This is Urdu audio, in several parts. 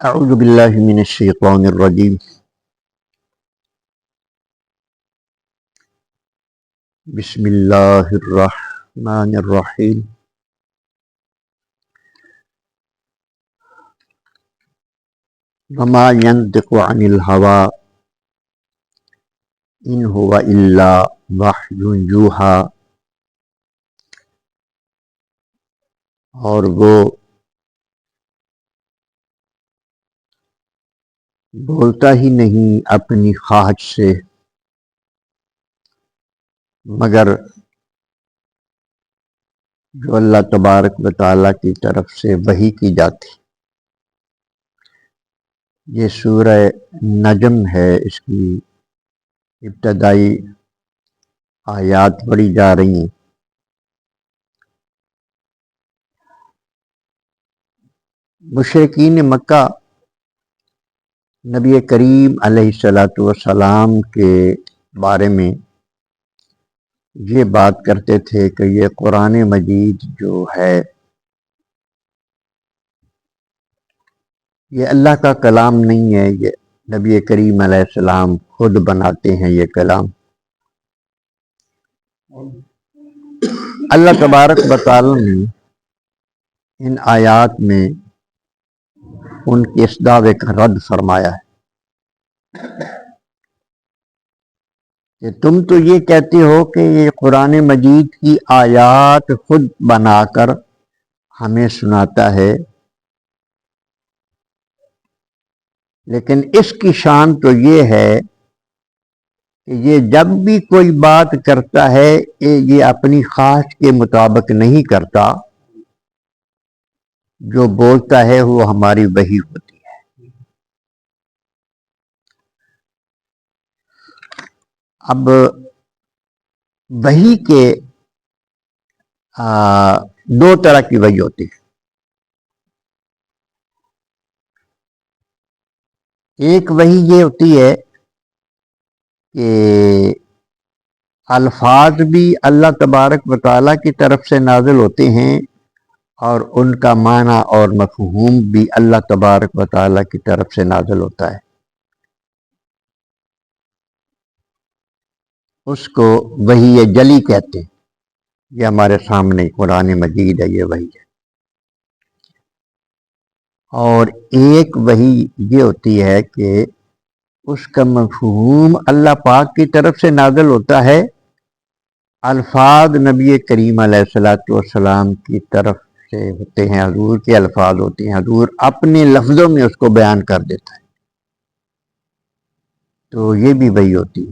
اعوذ باللہ من الشیطان الرجیم بسم اللہ الرحمن الرحیم وما ينطق عن الهوى ان هو الا وحی یوحی، اور وہ بولتا ہی نہیں اپنی خواہش سے مگر جو اللہ تبارک و تعالیٰ کی طرف سے وحی کی جاتی۔ یہ سورہ نجم ہے، اس کی ابتدائی آیات پڑھی جا رہی ہیں۔ مشرکین مکہ نبی کریم علیہ الصلاۃ والسلام کے بارے میں یہ بات کرتے تھے کہ یہ قرآن مجید جو ہے یہ اللہ کا کلام نہیں ہے، یہ نبی کریم علیہ السلام خود بناتے ہیں یہ کلام۔ اللہ تبارک و تعالی نے ان آیات میں ان کے اس دعوے کا رد فرمایا ہے کہ تم تو یہ کہتے ہو کہ یہ قرآن مجید کی آیات خود بنا کر ہمیں سناتا ہے، لیکن اس کی شان تو یہ ہے کہ یہ جب بھی کوئی بات کرتا ہے یہ اپنی خواہش کے مطابق نہیں کرتا، جو بولتا ہے وہ ہماری وحی ہوتی ہے۔ اب وحی کے دو طرح کی وحی ہوتی ہے۔ ایک وحی یہ ہوتی ہے کہ الفاظ بھی اللہ تبارک و تعالیٰ کی طرف سے نازل ہوتے ہیں اور ان کا معنی اور مفہوم بھی اللہ تبارک و تعالیٰ کی طرف سے نازل ہوتا ہے، اس کو وحی جلی کہتے ہیں۔ یہ ہمارے سامنے قرآن مجید ہے، یہ وحی ہے۔ اور ایک وحی یہ ہوتی ہے کہ اس کا مفہوم اللہ پاک کی طرف سے نازل ہوتا ہے، الفاظ نبی کریم علیہ الصلاۃ والسلام کی طرف سے ہوتے ہیں، حضور کے الفاظ ہوتے ہیں، حضور اپنے لفظوں میں اس کو بیان کر دیتا ہے، تو یہ بھی وحی ہوتی ہے۔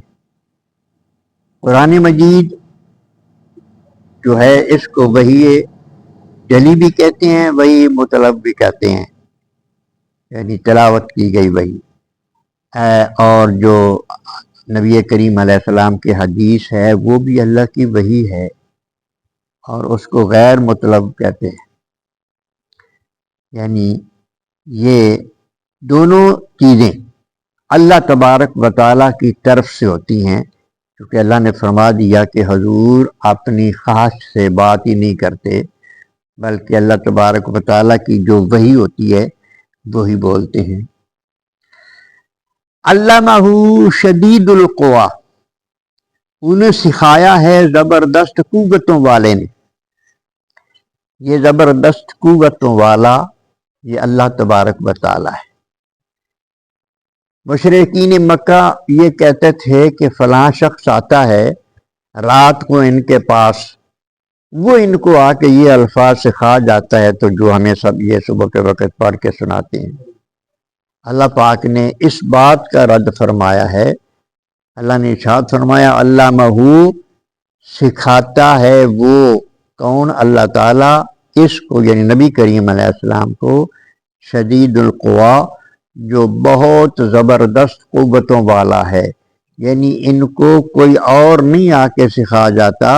قرآن مجید جو ہے اس کو وحی جلی بھی کہتے ہیں، وحی مطلب بھی کہتے ہیں، یعنی تلاوت کی گئی وحی، اور جو نبی کریم علیہ السلام کی حدیث ہے وہ بھی اللہ کی وحی ہے، اور اس کو غیر مطلب کہتے ہیں۔ یعنی یہ دونوں چیزیں اللہ تبارک و تعالیٰ کی طرف سے ہوتی ہیں، کیونکہ اللہ نے فرما دیا کہ حضور اپنی خواہش سے بات ہی نہیں کرتے، بلکہ اللہ تبارک و تعالیٰ کی جو وحی ہوتی ہے وہی بولتے ہیں۔ علمہ شدید القویٰ، انہیں سکھایا ہے زبردست قوتوں والے نے۔ یہ زبردست قوتوں والا یہ اللہ تبارک و تعالیٰ ہے۔ مشرکین مکہ یہ کہتے تھے کہ فلاں شخص آتا ہے رات کو ان کے پاس، وہ ان کو آ کے یہ الفاظ سکھا جاتا ہے، تو جو ہمیں سب یہ صبح کے وقت پڑھ کے سناتے ہیں۔ اللہ پاک نے اس بات کا رد فرمایا ہے۔ اللہ نے ارشاد فرمایا علمہ، سکھاتا ہے وہ کون؟ اللہ تعالیٰ اس کو، یعنی نبی کریم علیہ السلام کو، شدید القوا، جو بہت زبردست قوتوں والا ہے، یعنی ان کو کوئی اور نہیں آ کے سکھا جاتا،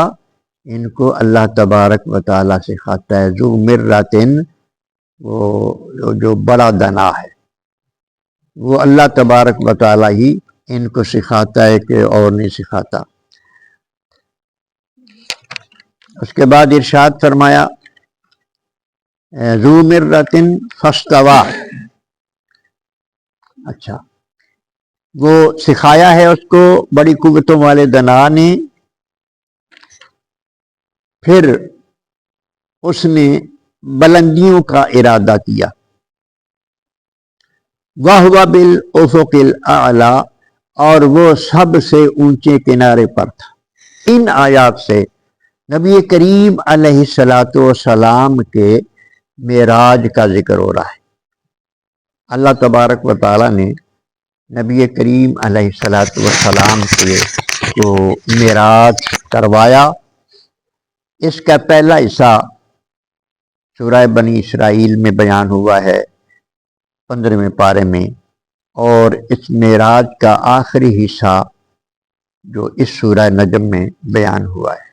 ان کو اللہ تبارک و تعالیٰ سکھاتا ہے۔ ذو مرۃ، وہ جو بڑا دنا ہے، وہ اللہ تبارک و تعالیٰ ہی ان کو سکھاتا ہے کہ اور نہیں سکھاتا۔ اس کے بعد ارشاد فرمایا ذو مرۃ فاستویٰ، اچھا، وہ سکھایا ہے اس کو بڑی قوتوں والے دنا نے، پھر اس نے بلندیوں کا ارادہ کیا. وَهُوَ بِالْأُفُقِ الْأَعْلَى، اور وہ سب سے اونچے کنارے پر تھا. ان آیات سے نبی کریم علیہ السلام کے معراج کا ذکر ہو رہا ہے. اللہ تبارک و تعالی نے نبی کریم علیہ السلام کو معراج کروایا. اس کا پہلا حصہ سورہ بنی اسرائیل میں بیان ہوا ہے 15ویں پارے میں، اور اس معراج کا آخری حصہ جو اس سورہ نجم میں بیان ہوا ہے.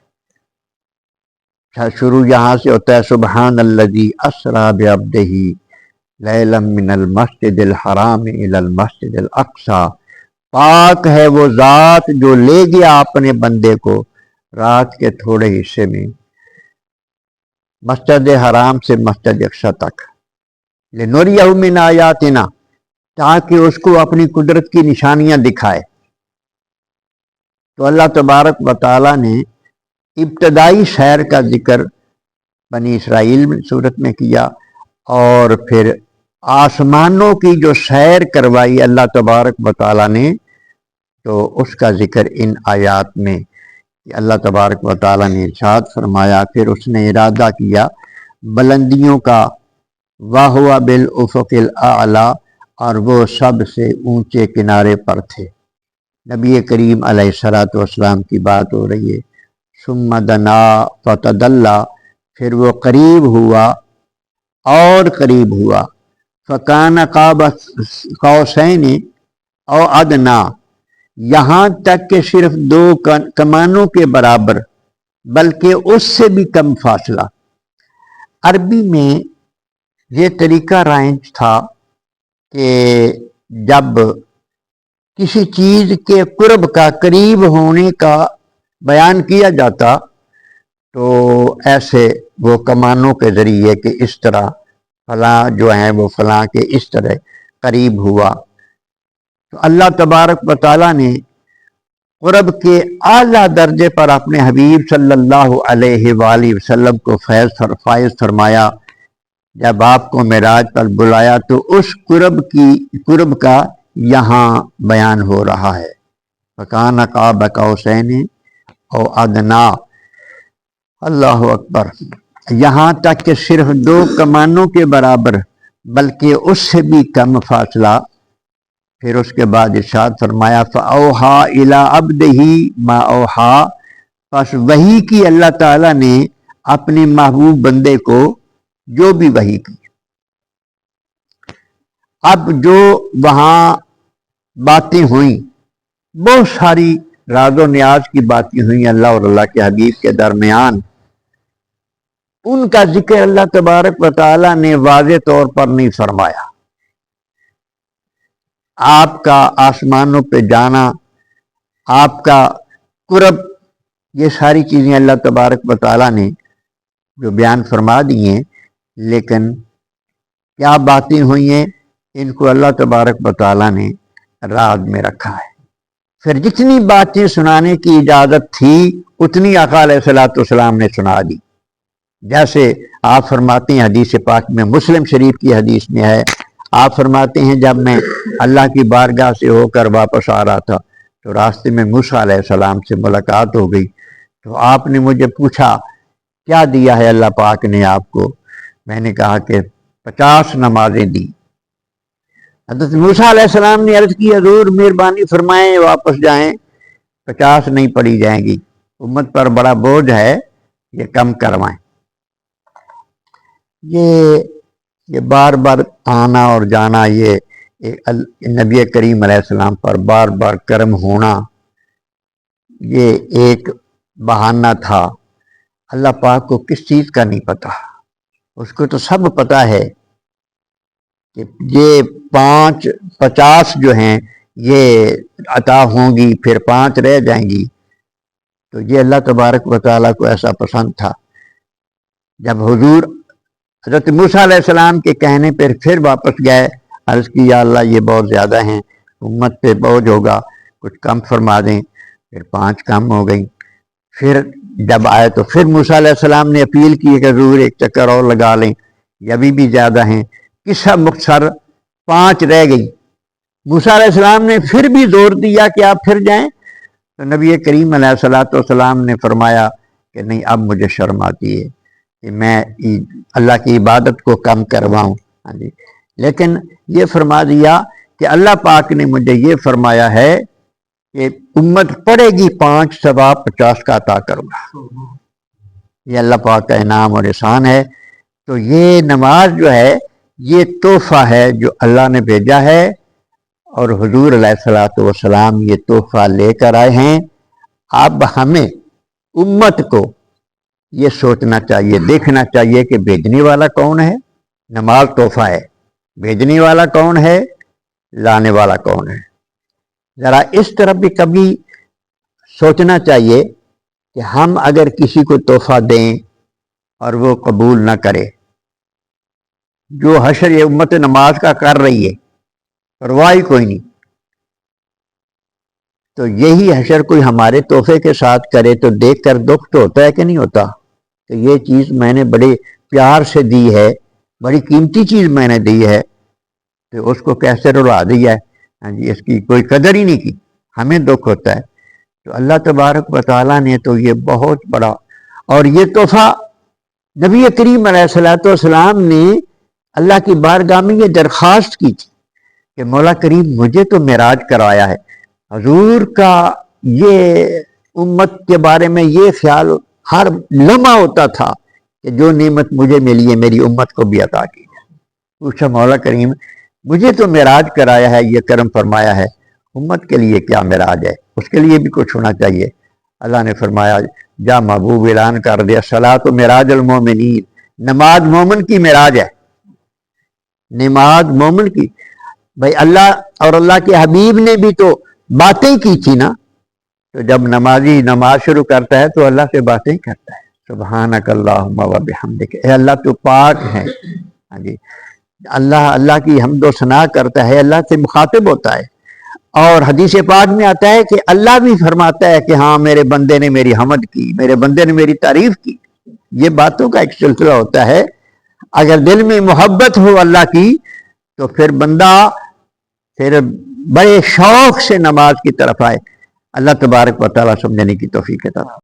شروع یہاں سے ہوتا ہے: سبحان الذی اسریٰ بعبدہ لیلا من المسجد الحرام الی المسجد الاقصی، پاک ہے وہ ذات جو لے گیا اپنے بندے کو رات کے تھوڑے حصے میں مسجد حرام سے مسجد اقصی تک، لنریہ من آیاتنا، تاکہ اس کو اپنی قدرت کی نشانیاں دکھائے. تو اللہ تبارک و تعالی نے ابتدائی سیر کا ذکر بنی اسرائیل صورت میں کیا، اور پھر آسمانوں کی جو سیر کروائی اللہ تبارک و تعالی نے، تو اس کا ذکر ان آیات میں کہ اللہ تبارک و تعالی نے ارشاد فرمایا. پھر اس نے ارادہ کیا بلندیوں کا، وَهُوَ بِالْأُفُقِ الْأَعْلَى، اور وہ سب سے اونچے کنارے پر تھے. نبی کریم علیہ السلام کی بات ہو رہی ہے. ثم دنا فتدلی، پھر وہ قریب ہوا اور قریب ہوا. فکان قاب قوسین او ادنا، یہاں تک کہ صرف 2 کمانوں کے برابر، بلکہ اس سے بھی کم فاصلہ. عربی میں یہ طریقہ رائج تھا کہ جب کسی چیز کے قرب کا، قریب ہونے کا بیان کیا جاتا تو ایسے وہ کمانوں کے ذریعے کہ اس طرح فلاں جو ہیں وہ فلاں کے اس طرح قریب ہوا. تو اللہ تبارک و تعالیٰ نے قرب کے اعلیٰ درجے پر اپنے حبیب صلی اللہ علیہ وآلہ وسلم کو فائز فرمایا. جب آپ کو معراج پر بلایا تو اس قرب کا یہاں بیان ہو رہا ہے. فکان قاب قوسین او ادنا، اللہ اکبر، یہاں تک کہ صرف 2 کمانوں کے برابر، بلکہ اس سے بھی کم فاصلہ. پھر اس کے بعد ارشاد فرمایا فاوحا الی عبدہ ما اوحا، پس وحی کی اللہ تعالیٰ نے اپنے محبوب بندے کو جو بھی وحی کی. اب جو وہاں باتیں ہوئیں، بہت ساری راز و نیاز کی باتیں ہوئیں اللہ اور اللہ کے حبیب کے درمیان، ان کا ذکر اللہ تبارک و تعالیٰ نے واضح طور پر نہیں فرمایا. آپ کا آسمانوں پہ جانا، آپ کا قرب، یہ ساری چیزیں اللہ تبارک و تعالیٰ نے جو بیان فرما دی ہیں، لیکن کیا باتیں ہوئی ہیں ان کو اللہ تبارک و تعالیٰ نے راز میں رکھا ہے. پھر جتنی باتیں سنانے کی اجازت تھی اتنی آقا علیہ السلام نے سنا دی. جیسے آپ فرماتے ہیں حدیث پاک میں، مسلم شریف کی حدیث میں ہے، آپ فرماتے ہیں جب میں اللہ کی بارگاہ سے ہو کر واپس آ رہا تھا تو راستے میں موسیٰ علیہ السلام سے ملاقات ہو گئی. تو آپ نے مجھے پوچھا کیا دیا ہے اللہ پاک نے آپ کو؟ میں نے کہا کہ 50 نمازیں دی. حضرت موسیٰ علیہ السلام نے عرض کی حضور مہربانی فرمائیں واپس جائیں، 50 نہیں پڑھی جائیں گی، امت پر بڑا بوجھ ہے، یہ کم کروائیں. یہ بار بار آنا اور جانا، یہ نبی کریم علیہ السلام پر بار بار کرم ہونا، یہ ایک بہانہ تھا. اللہ پاک کو کس چیز کا نہیں پتہ، اس کو تو سب پتہ ہے کہ یہ 50 جو ہیں یہ عطا ہوں گی، پھر 5 رہ جائیں گی. تو یہ اللہ تبارک و تعالیٰ کو ایسا پسند تھا. جب حضور حضرت موسیٰ علیہ السلام کے کہنے پر پھر واپس گئے، عرض کی یا اللہ یہ بہت زیادہ ہیں، امت پہ بوجھ ہوگا، کچھ کم فرما دیں۔ پھر 5 کم ہو گئی۔ پھر جب آئے تو پھر موسیٰ علیہ السلام نے اپیل کی کہ ضرور ایک چکر اور لگا لیں، یہ ابھی بھی زیادہ ہیں۔ قصہ مختصر 5 رہ گئی۔ موسیٰ علیہ السلام نے پھر بھی زور دیا کہ آپ پھر جائیں، تو نبی کریم علیہ الصلوۃ والسلام نے فرمایا کہ نہیں، اب مجھے شرم آتی ہے کہ میں اللہ کی عبادت کو کم کرواؤں۔ ہاں جی، لیکن یہ فرما دیا کہ اللہ پاک نے مجھے یہ فرمایا ہے کہ امت پڑھے گی 5 ثواب 50 کا عطا کروں گا۔ یہ اللہ پاک کا انعام اور احسان ہے۔ تو یہ نماز جو ہے یہ تحفہ ہے جو اللہ نے بھیجا ہے، اور حضور علیہ الصلوۃ والسلام یہ تحفہ لے کر آئے ہیں۔ اب ہمیں امت کو یہ سوچنا چاہیے، دیکھنا چاہیے کہ بھیجنے والا کون ہے۔ نماز تحفہ ہے، بھیجنے والا کون ہے، لانے والا کون ہے۔ ذرا اس طرف بھی کبھی سوچنا چاہیے کہ ہم اگر کسی کو تحفہ دیں اور وہ قبول نہ کرے، جو حشر یہ امت نماز کا کر رہی ہے، پرواہ کوئی نہیں، تو یہی حشر کوئی ہمارے تحفے کے ساتھ کرے تو دیکھ کر دکھ تو ہوتا ہے کہ نہیں ہوتا، کہ یہ چیز میں نے بڑے پیار سے دی ہے، بڑی قیمتی چیز میں نے دی ہے، تو اس کو کیسے رلا دیا ہے، ہاں جی، اس کی کوئی قدر ہی نہیں کی، ہمیں دکھ ہوتا ہے۔ تو اللہ تبارک و تعالیٰ نے تو یہ بہت بڑا، اور یہ تحفہ نبی کریم علیہ الصلوۃ والسلام نے اللہ کی بارگاہ میں یہ درخواست کی تھی کہ مولا کریم مجھے تو معراج کرایا ہے۔ حضور کا یہ امت کے بارے میں یہ خیال ہر لمحہ ہوتا تھا کہ جو نعمت مجھے ملی ہے میری امت کو بھی عطا کی جائے۔ پوچھا مولا کریم مجھے تو معراج کرایا ہے، یہ کرم فرمایا ہے، امت کے لیے کیا معراج ہے، اس کے لیے بھی کچھ ہونا چاہیے۔ اللہ نے فرمایا جا محبوب اعلان کر دیا صلاۃ معراج المومنین، نماز مومن کی معراج ہے، نماز مومن کی۔ بھائی اللہ اور اللہ کے حبیب نے بھی تو باتیں کی تھی نا، تو جب نمازی نماز شروع کرتا ہے تو اللہ سے باتیں کرتا ہے، سبحانک اللہم و بحمدک، اے اللہ تو پاک ہے۔ ہاں جی، اللہ کی حمد و ثنا کرتا ہے، اللہ سے مخاطب ہوتا ہے۔ اور حدیث پاک میں آتا ہے کہ اللہ بھی فرماتا ہے کہ ہاں میرے بندے نے میری حمد کی، میرے بندے نے میری تعریف کی۔ یہ باتوں کا ایک سلسلہ ہوتا ہے۔ اگر دل میں محبت ہو اللہ کی تو پھر بندہ پھر بڑے شوق سے نماز کی طرف آئے۔ اللہ تبارک و تعالیٰ سمجھنے کی توفیق عطا فرمائے۔